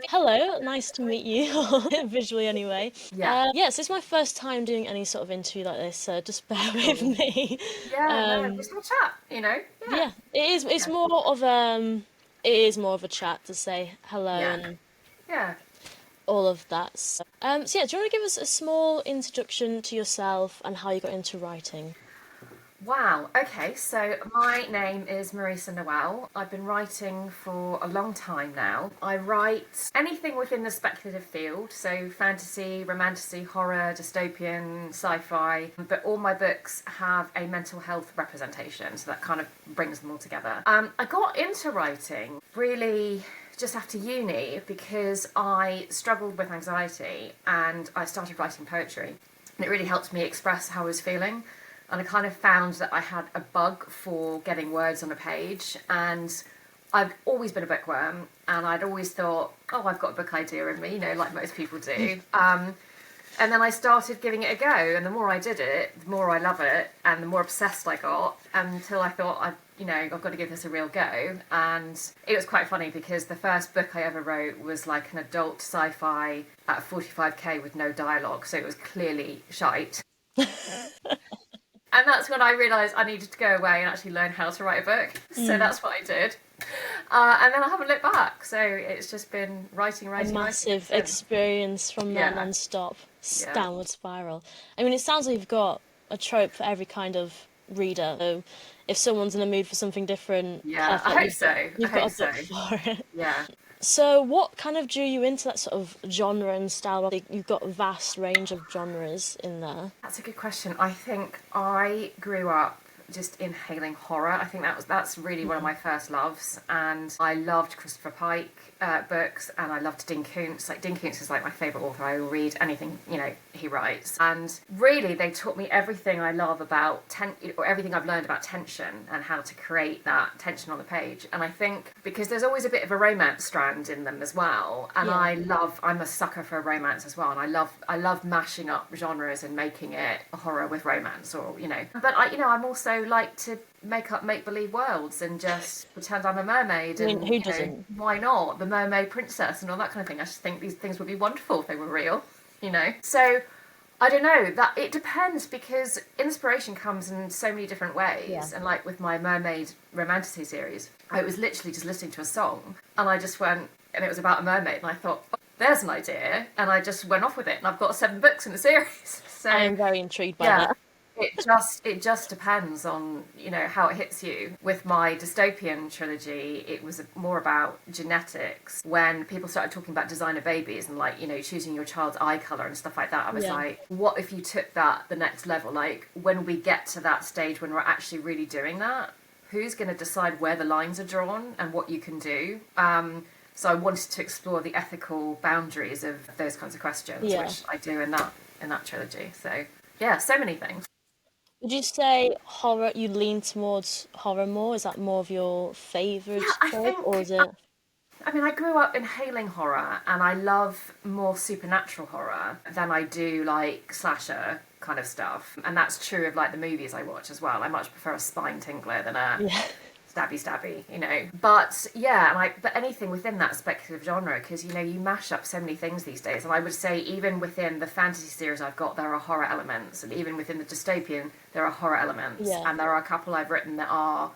Hello, nice to meet you, visually anyway. Yeah, Yes, it's my first time doing any sort of interview like this, so just bear with cool. me. Yeah, no, Um, just have a chat, Yeah, yeah, it is. It's yeah, more of it is more of a chat to say hello yeah, and yeah. all of that. So yeah, do you want to give us a small introduction to yourself and how you got into writing? Wow. Okay, so my name is Marisa Noelle. I've been writing for a long time now. I write anything within the speculative field, so fantasy, romantasy, horror, dystopian, sci-fi, but all my books have a mental health representation, so that kind of brings them all together. I got into writing really just after uni because I struggled with anxiety and I started writing poetry. And it really helped me express how I was feeling, and I kind of found that I had a bug for getting words on a page. And I've always been a bookworm, and I'd always thought, oh, I've got a book idea in me, like most people do. And then I started giving it a go, and the more I did it, the more I love it, and the more obsessed I got, until I thought I've got to give this a real go. And it was quite funny because the first book I ever wrote was like an adult sci-fi at 45k with no dialogue, so it was clearly shite. And that's when I realised I needed to go away and actually learn how to write a book. So Mm. that's what I did. And then I haven't looked back. So it's just been writing, A writing, writing ever massive since. experience from there Yeah, non-stop yeah, downward spiral. I mean, it sounds like you've got a trope for every kind of reader. So if someone's in the mood for something different, yeah. I perfect, hope so. I you've got hope a so. book for it. Yeah. So what kind of drew you into that sort of genre and style? You've got a vast range of genres in there. That's a good question. I think I grew up just inhaling horror. I think that's really one of Mm. my first loves, and I loved Christopher Pike books, and I loved Dean Koontz. Like Dean Koontz is like my favorite author. I will read anything he writes, and really they taught me everything I love about or everything I've learned about tension and how to create that tension on the page. And I think because there's always a bit of a romance strand in them as well, and Yeah. I'm a sucker for romance as well, and I love mashing up genres and making it a horror with romance, but I'm also like to make believe worlds and just pretend I'm a mermaid, I mean, and who doesn't? why not the mermaid princess and all that kind of thing. I just think these things would be wonderful if they were real. So I don't know, that it depends, because inspiration comes in so many different Yeah. ways. And like with my mermaid romantasy series, I was literally just listening to a song and I just went, and it was about a mermaid, and I thought, oh, there's an idea, and I just went off with it, and I've got 7 books in the series. I So am very intrigued by yeah, that. it just depends on how it hits you. With my dystopian trilogy, it was more about genetics. When people started talking about designer babies and like choosing your child's eye color and stuff like that, I was Yeah. like, what if you took that the next level? Like when we get to that stage when we're actually really doing that, who's going to decide where the lines are drawn and what you can do? So I wanted to explore the ethical boundaries of those kinds of questions, Yeah. which I do in that trilogy. So yeah, so many things. Would you say horror, you lean towards horror more? Is that more of your Yeah, favourite I trope, or think. is it? I mean, I grew up inhaling horror, and I love more supernatural horror than I do like slasher kind of stuff. And that's true of like the movies I watch as well. I much prefer a spine tingler than a Yeah. stabby. But yeah, but anything within that speculative genre, because you mash up so many things these days. And I would say even within the fantasy series I've got, there are horror elements, and even within the dystopian, there are horror elements, Yeah. and there are a couple I've written that are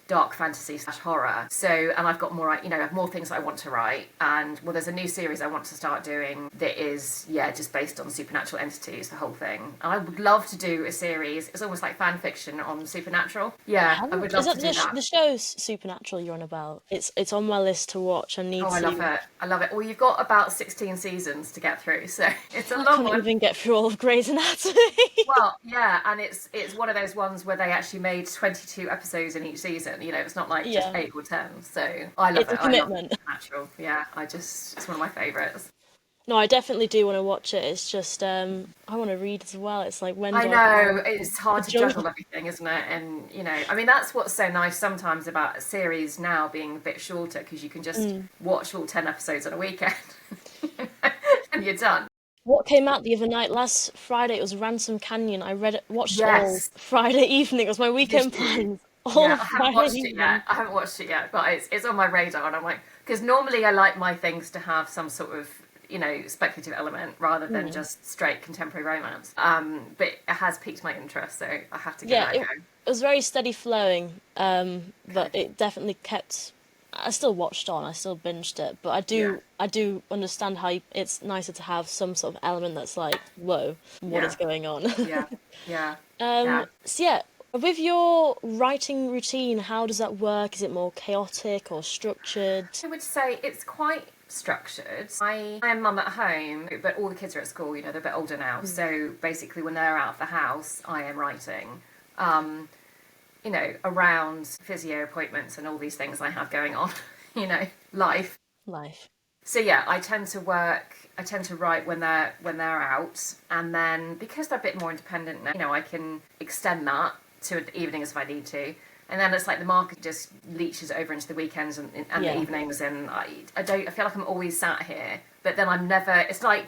dark fantasy slash horror. So, and I've got more, I have more things I want to write. And well, there's a new series I want to start doing that is, yeah, just based on supernatural entities, the whole thing. And I would love to do a series. It's almost like fan fiction on supernatural. I Yeah, I haven't. would Is love that to do that. the show's Supernatural you're on about? It's on my list to watch. I need Oh, I love to. it. I love it. Well, you've got about 16 seasons to get through, so it's a I long can't one. even get through all of Grey's Anatomy. Well, yeah, and it's one of those ones where they actually made 22 episodes in each season. It's not like just Yeah. 8 or 10. So I love It's a it. I love commitment. Supernatural. Yeah, it's one of my favourites. No, I definitely do want to watch it. It's just I want to read as well. It's like when I do I have know it's the hard to jungle? juggle everything, isn't it? And I mean, that's what's so nice sometimes about a series now being a bit shorter, because you can just Mm. watch all 10 episodes on a weekend and you're done. What came out the other night? Last Friday, it was Ransom Canyon. I read it, watched it all Yes, Friday evening. It was my did weekend you? plans. All Yeah, I haven't Friday watched it yet. evening. I haven't watched it yet, but it's on my radar, and I'm like, Because normally I like my things to have some sort of, speculative element rather than Hmm. just straight contemporary romance. But it has piqued my interest, so I have to give Yeah, that a it go. was very steady flowing, but Okay. it definitely kept. I still watched on, I still binged it, but Yeah. I do understand how it's nicer to have some sort of element that's like, whoa, what is Yeah. going on? Yeah. Yeah. Yeah. So yeah, with your writing routine, how does that work? Is it more chaotic or structured? I would say it's quite structured. I am mum at home, but all the kids are at school, they're a bit older now. Mm. So basically, when they're out of the house, I am writing. Um, around physio appointments and all these things I have going on, life. Life. So yeah, I tend to write when they're out, and then because they're a bit more independent now, I can extend that to evenings if I need to. And then it's like the market just leeches over into the weekends and the Yeah. evenings, and I feel like I'm always sat here, but then I'm never. It's like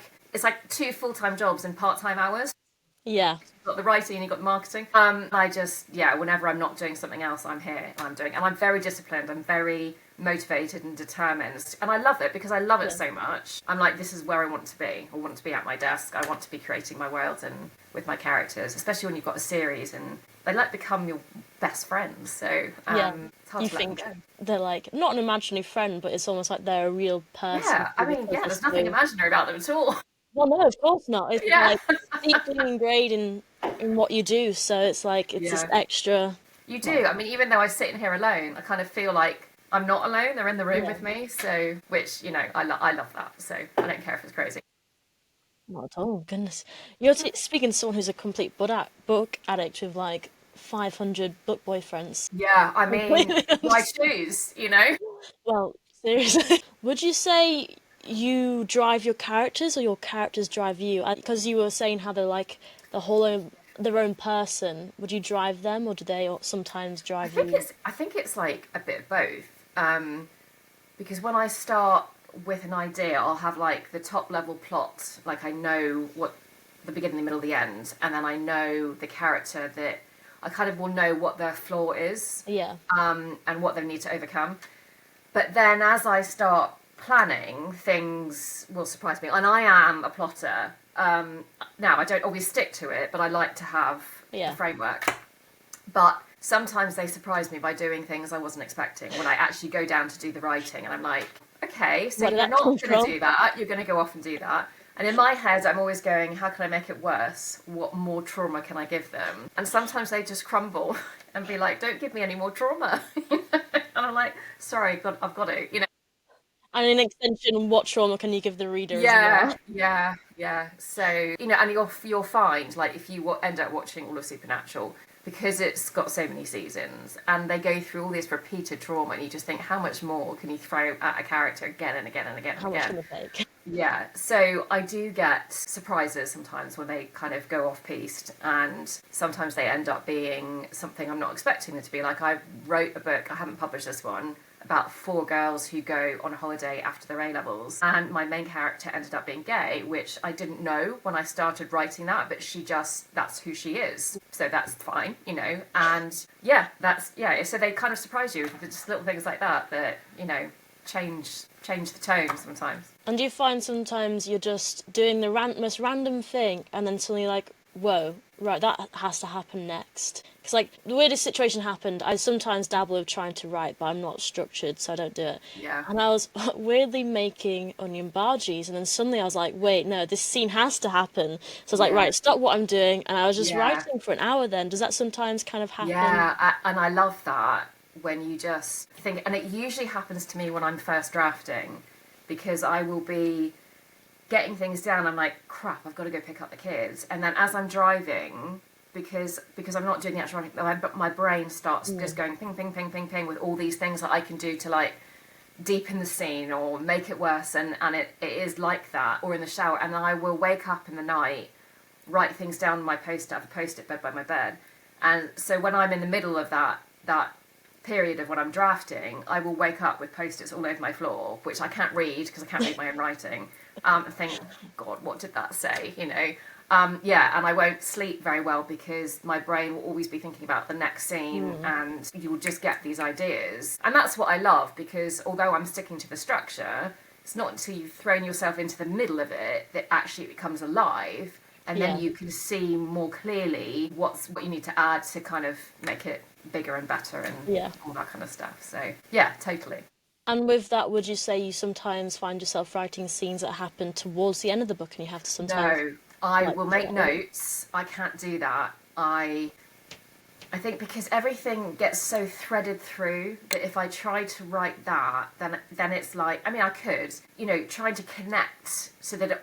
two full-time jobs and part-time hours. Yeah. You've got the writing and you've got the marketing. I just, yeah, whenever I'm not doing something else, I'm here and I'm doing, and I'm very disciplined. I'm very motivated and determined, and I love it because I love it Yeah. so much. I'm like, this is where I want to be. I want to be at my desk. I want to be creating my world and with my characters, especially when you've got a series and they like become your best friends. So Yeah. it's hard You to let them think go. they're like not an imaginary friend, but it's almost like they're a real person Yeah, I mean, because yeah, they're there's nothing so. imaginary about them at all. Well, no, of course not. It's Yeah, like deeply ingrained in what you do, so it's like it's just yeah. extra. You do. Well, I mean, even though I sit in here alone, I kind of feel like I'm not alone. They're in the room yeah, with me. So, which, I love that. So I don't care if it's crazy. not at all. Goodness, you're speaking to someone who's a complete book addict with like 500 book boyfriends. Yeah, I mean, Completely why understand. choose? Well, seriously, would you say you drive your characters or your characters drive you? Because you were saying how they're like the their own person. Would you drive them, or do they sometimes drive you? I think it's like a bit of both. Because when I start with an idea, I'll have like the top level plot, like I know what the beginning, the middle, the end, and then I know the character that I kind of will know what their flaw is, Yeah, and what they need to overcome. But then as I start planning, things will surprise me. And I am a plotter. Now, I don't always stick to it, but I like to have the yeah. framework. But sometimes they surprise me by doing things I wasn't expecting when I actually go down to do the writing. And I'm like, okay, so Where did you're that not come going to from? do that. You're going to go off and do that. And in my head, I'm always going, how can I make it worse? What more trauma can I give them? And sometimes they just crumble and be like, don't give me any more trauma. And I'm like, sorry, God, I've got it. And in extension, what trauma can you give the reader as Yeah, well? yeah, yeah. So and you'll find like if you end up watching all of Supernatural because it's got so many seasons and they go through all this repeated trauma, and you just think, how much more can you throw at a character again and again and again and How much again? can it take? Yeah, so I do get surprises sometimes when they kind of go off piste, and sometimes they end up being something I'm not expecting them to be. Like I wrote a book, I haven't published this one, about four girls who go on a holiday after their A levels, and my main character ended up being gay, which I didn't know when I started writing that, but that's who she is, so that's fine. And yeah, so they kind of surprise you with just little things like that change the tone sometimes. And do you find sometimes you're just doing the most random thing, and then suddenly like, whoa, right, that has to happen next? Because like the weirdest situation happened. I sometimes dabble with trying to write, but I'm not structured, so I don't do it. Yeah. And I was weirdly making onion bhaji's, and then suddenly I was like, wait, no, this scene has to happen. So I was like, Yeah. right, stop what I'm doing, and I was just Yeah. writing for an hour. Then does that sometimes kind of happen? Yeah, and I love that when you just think, and it usually happens to me when I'm first drafting, because I will be getting things down. I'm like, crap, I've got to go pick up the kids, and then as I'm driving, because I'm not doing the actual writing, my brain starts just Mm. going ping, ping, ping, ping, ping with all these things that I can do to like deepen the scene or make it worse, and it is like that, or in the shower, and I will wake up in the night, write things down on my post-it. I have a post-it bed by my bed, and so when I'm in the middle of that period of when I'm drafting, I will wake up with post-its all over my floor, which I can't read because I can't read my own writing, and think, oh, God, what did that say? Yeah, and I won't sleep very well because my brain will always be thinking about the next scene, and you will just get these ideas. And that's what I love, because although I'm sticking to the structure, it's not until you've thrown yourself into the middle of it that actually it becomes alive, and then you can see more clearly what you need to add to kind of make it bigger and better and all that kind of stuff. So yeah, totally. And with that, would you say you sometimes find yourself writing scenes that happen towards the end of the book, and you have to sometimes No, I like will put make it away? notes. I can't do that. I think because everything gets so threaded through that if I try to write that, then it's like, I mean, I could, trying to connect so that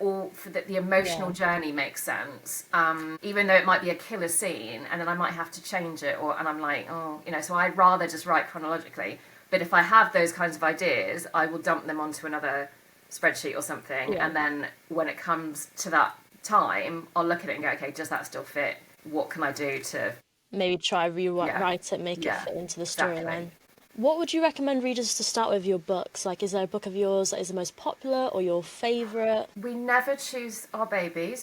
that the emotional Yeah, journey makes sense. Even though it might be a killer scene, and then I might have to change it, and I'm like, oh, so I'd rather just write chronologically. But if I have those kinds of ideas, I will dump them onto another spreadsheet or something, yeah. and then when it comes to that time, I'll look at it and go, okay, does that still fit? What can I do to, Maybe try yeah, rewrite it, make it yeah, fit into the exactly. storyline. What would you recommend readers to start with your books? Like, is there a book of yours that is the most popular or your favourite? We never choose our babies.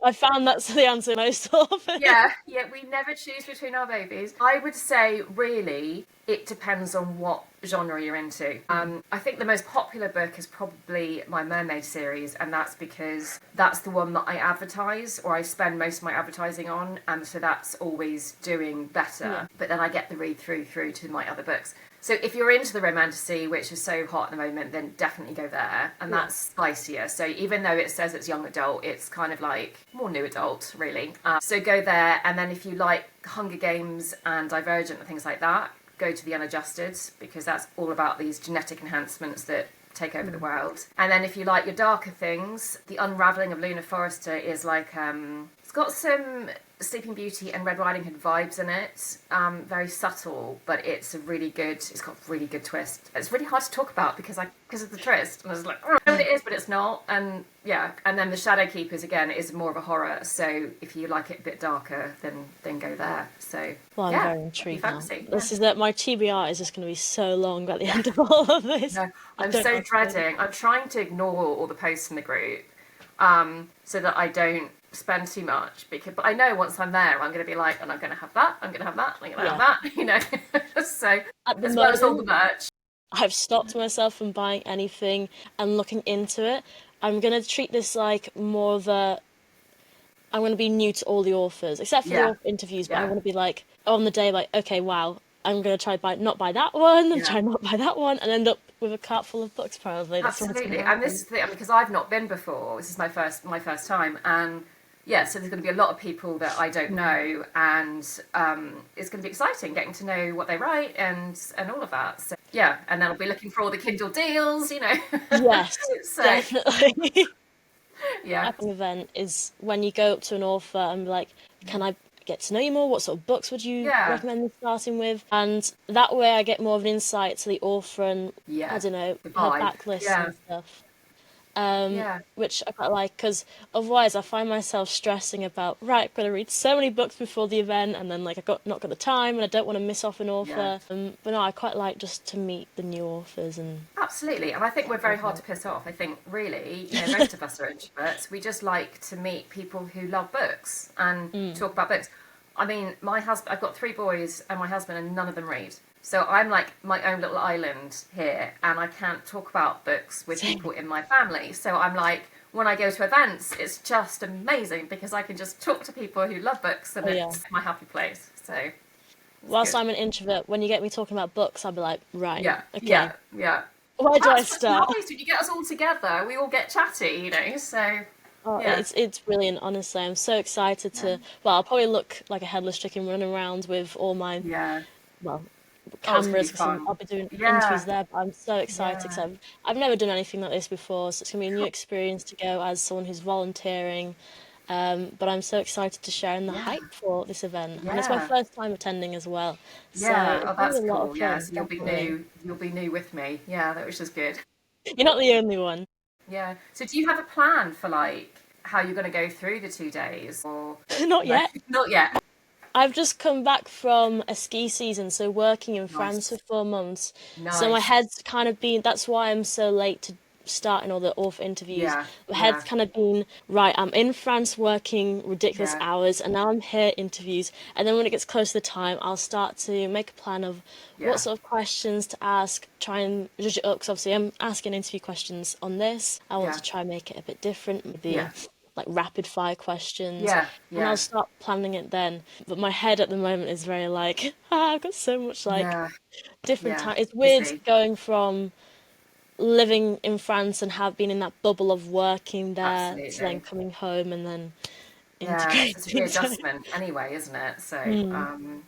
I found that's the answer most often. Yeah, we never choose between our babies. I would say, really, it depends on what genre you're into. I think the most popular book is probably my Mermaid series, and that's because that's the one that I advertise, or I spend most of my advertising on, and so that's always doing Yeah, better. But then I get the read through to my other books. So if you're into the romantasy, which is so hot at the moment, then definitely go there, and yeah. that's spicier. So even though it says it's young adult, it's kind of like more new adult, really. So go there, and then if you like Hunger Games and Divergent and things like that, go to the Unadjusteds, because that's all about these genetic enhancements that take over the world. And then if you like your darker things, The Unraveling of Luna Forrester is like it's got some Sleeping Beauty and Red Riding Hood vibes in it. Very subtle, but it's a really good. It's got a really good twist. It's really hard to talk about because of the twist. And I was like, oh, I know what it is, but it's not. And yeah, and then the Shadow Keepers again is more of a horror. So if you like it a bit darker, then go there. So Well, I'm yeah, very that'd be intrigued now. fantasy. Yeah. This is that my TBR is just going to be so long at the Yeah. end of all of this. No, I I'm don't know so what to do. dreading. I'm trying to ignore all the posts in the group, so that I don't spend too much. But I know once I'm there, I'm going to be like, and I'm going to have that. I'm going to have that. I'm going to have Yeah. that. So At the as well as all the moment, merch. I've stopped myself from buying anything and looking into it. I'm going to treat this like more of a. I'm going to be new to all the authors, except for the Yeah, author interviews, but I yeah, want to be like, on the day, like, okay, wow, I'm going to try not buy that one, and yeah. try not buy that one, and end up with a cart full of books, probably. That's what's going to Absolutely. And this happen. is the thing, because I've not been before. This is my first time, and yeah, so there's going to be a lot of people that I don't know, and it's going to be exciting getting to know what they write and all of that. So yeah, and then I'll be looking for all the Kindle deals. Yes, So definitely. yeah, Type of event is when you go up to an author and be like, can I get to know you more? What sort of books would you yeah, recommend me starting with? And that way I get more of an insight to the author and, I yeah. don't know, The her vibe. backlist Yeah, and stuff. yeah, Which I quite like because otherwise I find myself stressing about, right, I've got to read so many books before the event, and then like not got the time and I don't want to miss off an yeah. author. But no, I quite like just to meet the new authors and Absolutely. And I think we're get to know very hard to them. piss off. I think really, most of us are introverts. We just like to meet people who love books and talk about books. I mean, my husband, I've got three boys and my husband, and none of them read. So I'm like my own little island here, and I can't talk about books with Same. people in my family. So I'm like, when I go to events, it's just amazing because I can just talk to people who love books, and Oh yeah. it's my happy place. So it's Whilst good. I'm an introvert, when you get me talking about books, I'll be like, right, Yeah, okay, yeah, yeah. where do I That's what's start? nice when you get us all together. We all get chatty. So Oh, yeah, it's brilliant, honestly. I'm so excited yeah, to. Well, I'll probably look like a headless chicken running around with all my yeah. well Oh, it's gonna cameras be because fun. I'll be doing interviews Yeah, there. But I'm so excited because yeah. I've never done anything like this before, so it's gonna be a new experience to go as someone who's volunteering. But I'm so excited to share in the Yeah, hype for this event, and it's my yeah, first time attending as well, so yeah. it's Oh, gonna be that's a lot of cool. Yeah, fun, so you'll be definitely. new. You'll be new with me. Yeah, that was just good. You're not the only one. Yeah. So do you have a plan for like how you're going to go through the 2 days, or Not no? yet. Not yet. I've just come back from a ski season, so working in France for Nice. 4 months. So my Nice. head's kind of been, that's why I'm so late to starting all the author interviews. Yeah. My head's Yeah. kind of been, right, I'm in France working ridiculous Yeah. hours, and now I'm here interviews. And then when it gets close to the time, I'll start to make a plan of what Yeah. sort of questions to ask, try and judge it up, because obviously I'm asking interview questions on this. I want Yeah. to try and make it a bit different, maybe Yeah. like rapid fire questions, Yeah. and I'll Yeah. start planning it then. But my head at the moment is very like, I've got so much like Yeah. different Yeah. time. It's weird Busy. going from living in France and have been in that bubble of working there to then Absolutely. coming home and then Yeah. It's a integrating. So, readjustment anyway, isn't it? So, hmm.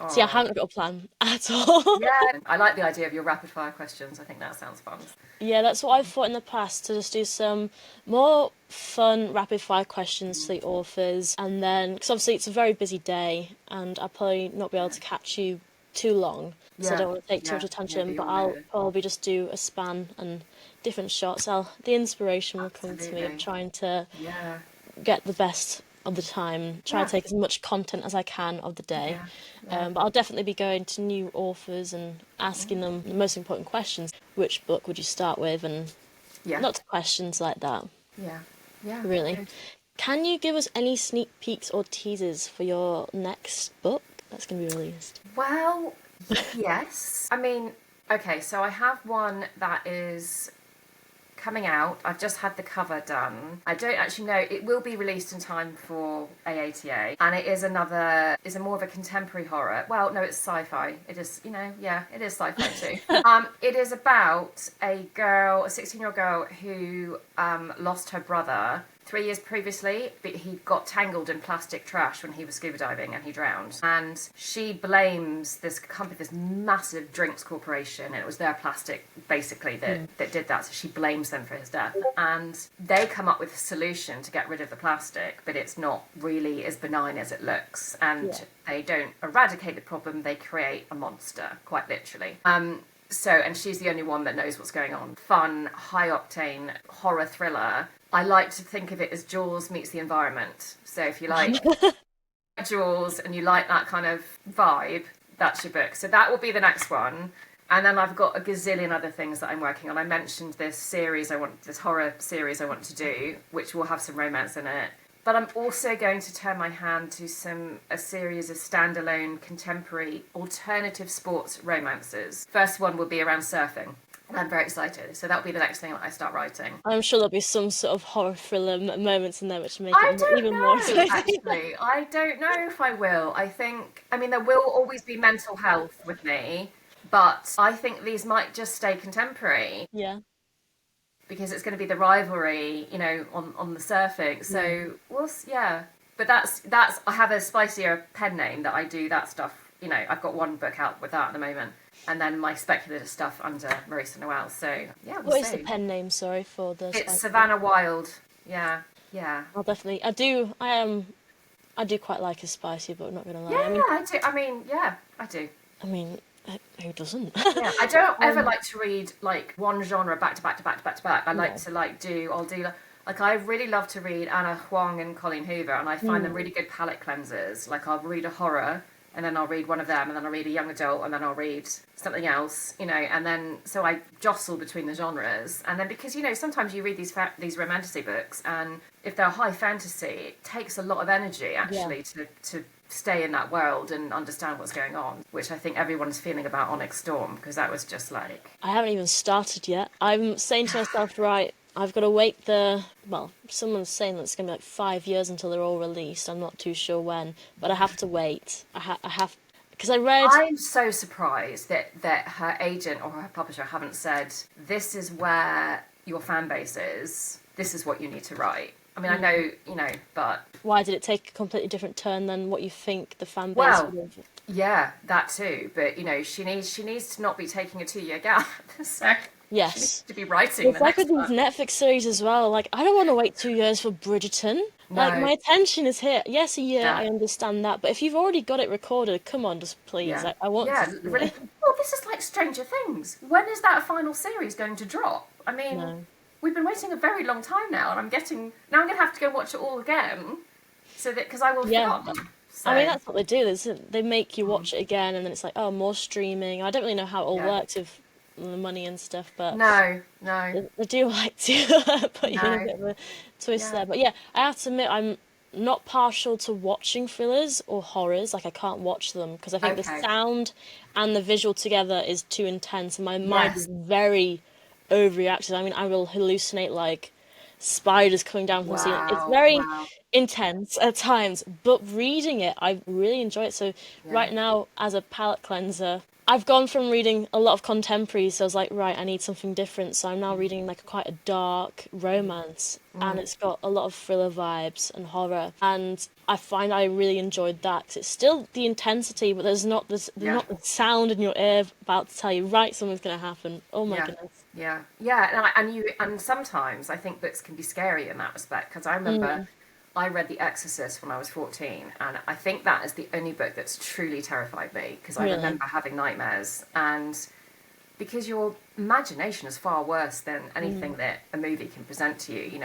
So yeah, I oh, haven't got a plan at all. yeah. I like the idea of your rapid fire questions. I think that sounds fun. Yeah, that's what I've thought in the past, to just do some more fun rapid fire questions to the authors, and then because obviously it's a very busy day and I'll probably not be able to catch you too long, so I Yeah. don't want to take too much Yeah. attention, Maybe but you'll I'll know. probably just do a span and different shots. The inspiration will come to me of Absolutely. trying to Yeah. get the best of the time, try to Yeah. take as much content as I can of the day. Yeah. Yeah. But I'll definitely be going to new authors and asking them the most important questions. Which book would you start with? And Yeah. lots of questions like that, Yeah. Yeah. really. Good. Can you give us any sneak peeks or teasers for your next book that's going to be released? Well, yes. I mean, okay, so I have one that is coming out. I've just had the cover done. I don't actually know. It will be released in time for AATA, and it is is a more of a contemporary horror. Well, no, it's sci-fi. It is, yeah, it is sci-fi too. It is about a girl, a 16-year-old girl who lost her brother 3 years previously, but he got tangled in plastic trash when he was scuba diving and he drowned. And she blames this company, this massive drinks corporation, and it was their plastic basically that did that. So she blames them for his death. And they come up with a solution to get rid of the plastic, but it's not really as benign as it looks. And Yeah. they don't eradicate the problem, they create a monster, quite literally. And she's the only one that knows what's going on. Fun, high octane horror thriller. I like to think of it as Jaws meets the environment. So if you like Jaws and you like that kind of vibe, that's your book. So that will be the next one. And then I've got a gazillion other things that I'm working on. I mentioned this horror series I want to do, which will have some romance in it. But I'm also going to turn my hand to a series of standalone contemporary alternative sports romances. First one will be around surfing. And I'm very excited. So that'll be the next thing that I start writing. I'm sure there'll be some sort of horror thriller moments in there which make I it don't even more know, exciting. actually. I don't know if I will. There will always be mental health with me, but I think these might just stay contemporary Yeah. because it's going to be the rivalry, on the surfing. Yeah. So, yeah. But I have a spicier pen name that I do that stuff. I've got one book out with that at the moment. And then my speculative stuff under Marisa Noelle. So, yeah, we'll What is see. the pen name, sorry, for the It's spicy? Savannah Wild. Yeah, yeah. I'll definitely. I do quite like a spicy, but I'm not gonna lie. Yeah, I do. Yeah, I do. I mean, who doesn't? Yeah, I don't ever like to read like one genre back to back to back to back to back. I like No. to I really love to read Anna Huang and Colleen Hoover, and I find them really good palate cleansers. Like I'll read a horror, and then I'll read one of them, and then I'll read a young adult, and then I'll read something else, and then so I jostle between the genres, and then because sometimes you read these romantasy books, and if they're high fantasy, it takes a lot of energy actually to stay in that world and understand what's going on, which I think everyone's feeling about Onyx Storm, because that was just like... I haven't even started yet. I'm saying to myself, right, I've got to wait someone's saying that it's going to be like 5 years until they're all released. I'm not too sure when, but I have to wait. I have, because I read... I'm so surprised that her agent or her publisher haven't said, this is where your fan base is, this is what you need to write. I mean, I know, but... Why did it take a completely different turn than what you think the fan base Well, would have? yeah, that too. But, she needs to not be taking a 2-year gap. So Yes. she needs to be writing It's the like next with these one. Netflix series as well. Like, I don't want to wait 2 years for Bridgerton. Like, No. my attention is here. Yes, a year, Yeah. I understand that. But if you've already got it recorded, come on, just please. Yeah. I want to Yeah, see really. it. Well, this is like Stranger Things. When is that final series going to drop? I mean, No. we've been waiting a very long time now, and now I'm going to have to go watch it all again, because I will have Yeah. forgotten. I mean, So that's what they do. They make you mm, watch it again, and then it's like, oh, more streaming. I don't really know how it all yeah, works with the money and stuff, but no, no, they do like to put you in a no, bit of a twist yeah, there. But yeah, I have to admit, I'm not partial to watching thrillers or horrors. Like, I can't watch them because I think the okay, sound and the visual together is too intense, and my mind is yes, very overreactive. I mean, I will hallucinate like spiders coming down from the ceiling. It's wow, very wow, intense at times, but reading it, I really enjoy it. So yeah, right now, as a palate cleanser, I've gone from reading a lot of contemporary, so I was like, right, I need something different. So I'm now reading like quite a dark romance, and it's got a lot of thriller vibes and horror. And I find I really enjoyed that because it's still the intensity, but there's yeah. not the sound in your ear about to tell you, right, something's gonna happen. Oh my Yeah, goodness. yeah, yeah, and sometimes I think books can be scary in that respect because I remember Mm, I read The Exorcist when I was 14, and I think that is the only book that's truly terrified me because I really. remember having nightmares, and because your imagination is far worse than anything Mm, that a movie can present to you,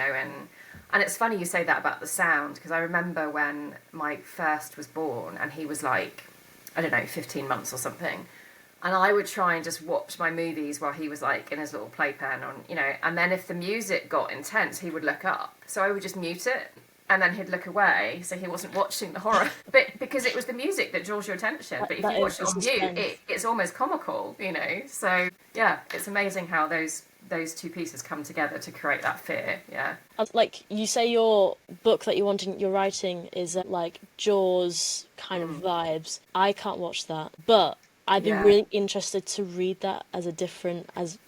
and it's funny you say that about the sound because I remember when my first was born and he was like, I don't know, 15 months or something, and I would try and just watch my movies while he was like in his little playpen and then if the music got intense, he would look up. So I would just mute it and then he'd look away so he wasn't watching the horror. But because it was the music that draws your attention. But if that you is watch it the on mute, suspense. it's almost comical. So yeah, it's amazing how those two pieces come together to create that fear. Yeah. Like you say, your book that you're writing is like Jaws kind of Mm. vibes. I can't watch that, but I'd be Yeah. really interested to read that as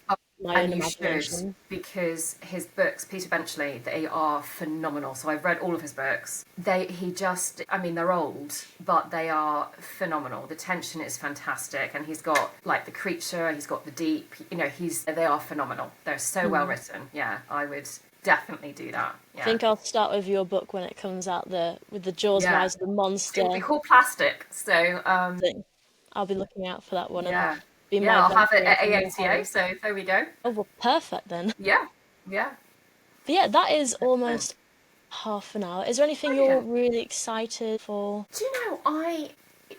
Oh, my own and you should, imagination. because his books, Peter Benchley, they are phenomenal. So I've read all of his books. I mean, they're old, but they are phenomenal. The tension is fantastic, and he's got like the creature, he's got the deep. They are phenomenal. They're so well Hmm. written. Yeah, I would definitely do that. I Yeah, think I'll start with your book when it comes out there with the Jaws yeah. vibes of the It will be monster called Plastic. So thing. I'll be looking out for that one and yeah, be my yeah. I'll have it venture at into more AATA. horror. So there we go. Oh, well, perfect then. Yeah, yeah. But yeah, that is Excellent. almost half an hour. Is there anything you're Brilliant. really excited for? Do you know,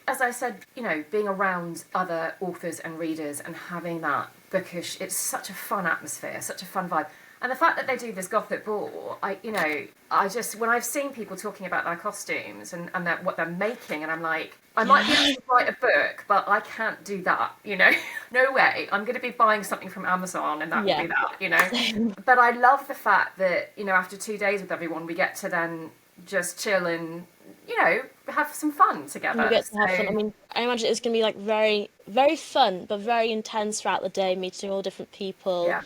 as I said, being around other authors and readers and having that bookish, it's such a fun atmosphere, such a fun vibe. And the fact that they do this gothic ball, I just, when I've seen people talking about their costumes and what they're making, and I'm like, I might be able Yeah. to write a book, but I can't do that. No way. I'm going to be buying something from Amazon and that will Yeah. be that. Same. But I love the fact that, after 2 days with everyone, we get to then just chill and, have some fun And you together. get to have fun. I So, mean, I imagine it's going to be like very, very fun, but very intense throughout the day, meeting all different people. yeah.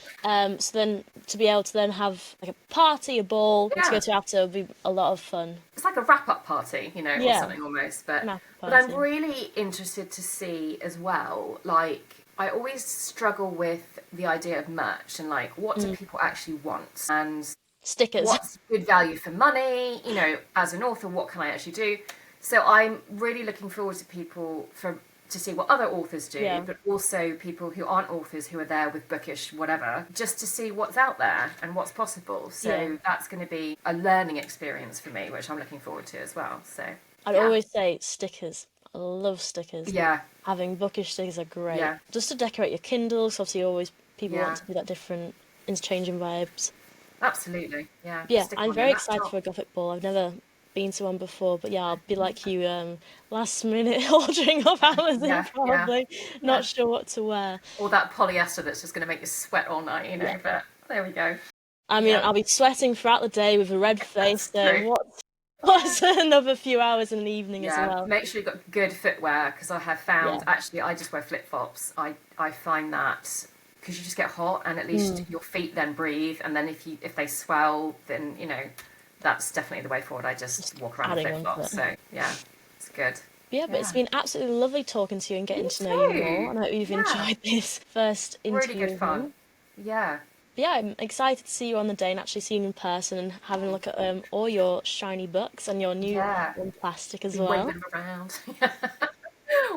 So then to be able to then have like a party, a ball, and to go Yeah. to after would be a lot of fun. It's like a wrap up party, or Yeah, something almost. But, an after but I'm party. really interested to see as well, like, I always struggle with the idea of merch and, like, what do Mm. people actually want? And Stickers. what's good value for money? As an author, what can I actually do? So I'm really looking forward to to see what other authors do, Yeah, but also people who aren't authors who are there with bookish whatever, just to see what's out there and what's possible. yeah. So that's going to be a learning experience for me, which I'm looking forward to as well. So I'd yeah, always say stickers. I love stickers. yeah, Having bookish stickers are great. yeah, Just to decorate your Kindles, obviously always people want yeah, to do that different interchanging vibes. absolutely, yeah. Yeah, Stick I'm on your very excited laptop. for a Gothic ball. I've never been to one before, but yeah, I'll be like you, last minute ordering off Amazon Yeah, yeah, probably. yeah. Not sure what to wear. Or that polyester that's just going to make you sweat all night, Yeah. But there we go. I mean, Yeah, I'll be sweating throughout the day with a red face, that's so true. what's another few hours in the evening as Yeah, well. make sure you've got good footwear because I have Yeah. found actually I just wear flip flops. I find that because you just get hot and at least Mm. your feet then breathe, and then if they swell, then that's definitely the way forward. I Just just walk around in adding flip on to flops. it. So yeah, it's good. Yeah, but it's Yeah, been absolutely lovely talking to you and getting you to know you more, too. and I hope you've Yeah, enjoyed this first really interview good with fun. me. Yeah, But yeah, I'm excited to see you on the day and actually see you in person and having a look at all your shiny books and your new yeah. one plastic as Be well. waving them around.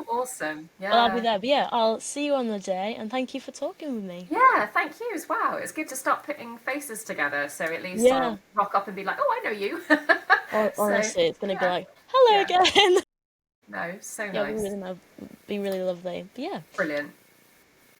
Awesome. Well, I'll be Yeah. there. But yeah, I'll see you on the day and thank you for talking with me. Yeah, thank you as well. It's good to start putting faces together, so at least Yeah, I'll rock up and be like, "Oh, I know you." So, honestly, it's going to be yeah, like, hello yeah, again. No, so Yeah, it'd nice. be really lovely. But yeah, Brilliant.